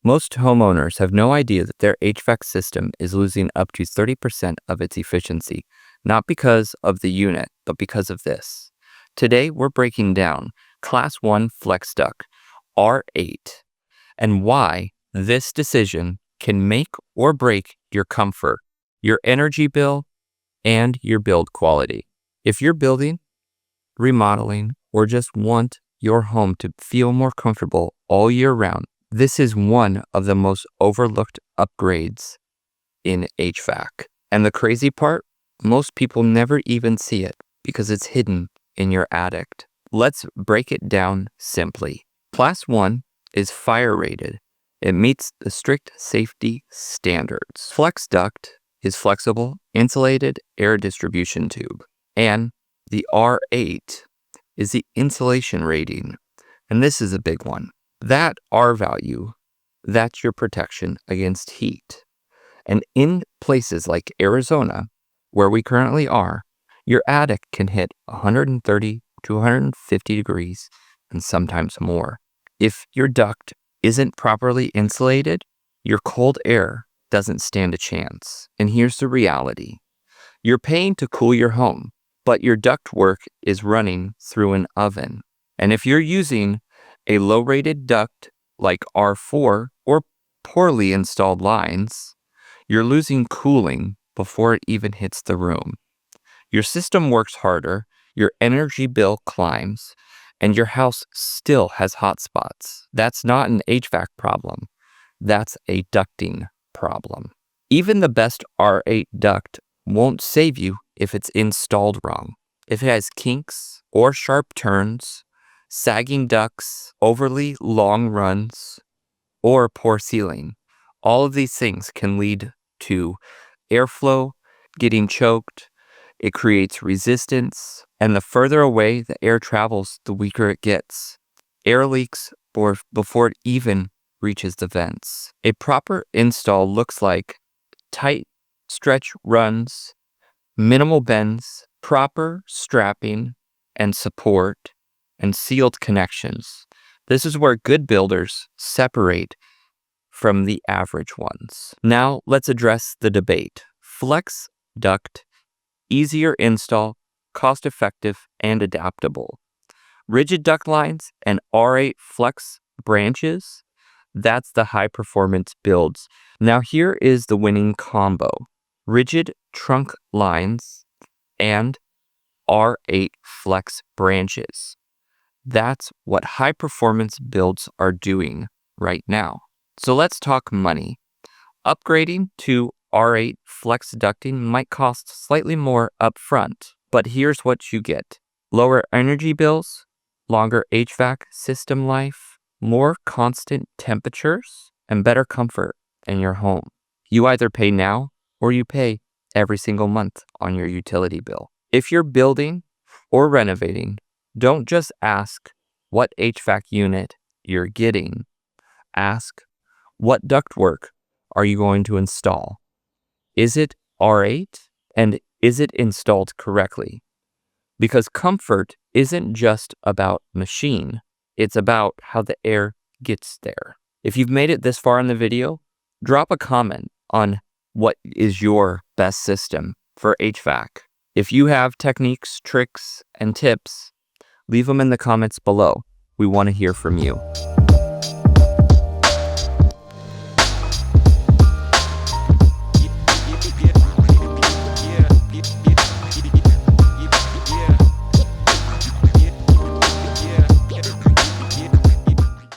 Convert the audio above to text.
Most homeowners have no idea that their HVAC system is losing up to 30% of its efficiency, not because of the unit, but because of this. Today, we're breaking down Class 1 Flex Duct R-8 and why this decision can make or break your comfort, your energy bill, and your build quality. If you're building, remodeling, or just want your home to feel more comfortable all year round, this is one of the most overlooked upgrades in HVAC. And the crazy part, most people never even see it because it's hidden in your attic. Let's break it down simply. Class 1 is fire rated. It meets the strict safety standards. Flex duct is flexible, insulated air distribution tube. And the R-8 is the insulation rating. And this is a big one. That R value, that's your protection against heat. And in places like Arizona, where we currently are, your attic can hit 130 to 150 degrees and sometimes more. If your duct isn't properly insulated, your cold air doesn't stand a chance. And here's the reality. You're paying to cool your home, but your ductwork is running through an oven. And if you're using a low-rated duct like R4 or poorly installed lines, you're losing cooling before it even hits the room. Your system works harder, your energy bill climbs, and your house still has hot spots. That's not an HVAC problem. That's a ducting problem. Even the best R-8 duct won't save you if it's installed wrong. If it has kinks or sharp turns, sagging ducts, overly long runs, or poor sealing, all of these things can lead to airflow getting choked. It creates resistance, and the further away the air travels, the weaker it gets. Air leaks before it even reaches the vents. A proper install looks like tight stretch runs, minimal bends, proper strapping and support, and sealed connections. This is where good builders separate from the average ones. Now let's address the debate. Flex duct, easier install, cost-effective, and adaptable. Rigid duct lines and R-8 flex branches, that's the high-performance builds. Now here is the winning combo. Rigid trunk lines and R-8 flex branches. That's what high-performance builds are doing right now. So let's talk money. Upgrading to R-8 flex ducting might cost slightly more upfront, but here's what you get. Lower energy bills, longer HVAC system life, more constant temperatures, and better comfort in your home. You either pay now or you pay every single month on your utility bill. If you're building or renovating, don't just ask what HVAC unit you're getting. Ask, what ductwork are you going to install? Is it R-8? And is it installed correctly? Because comfort isn't just about machine. It's about how the air gets there. If you've made it this far in the video, drop a comment on what is your best system for HVAC. If you have techniques, tricks, and tips, leave them in the comments below. We want to hear from you.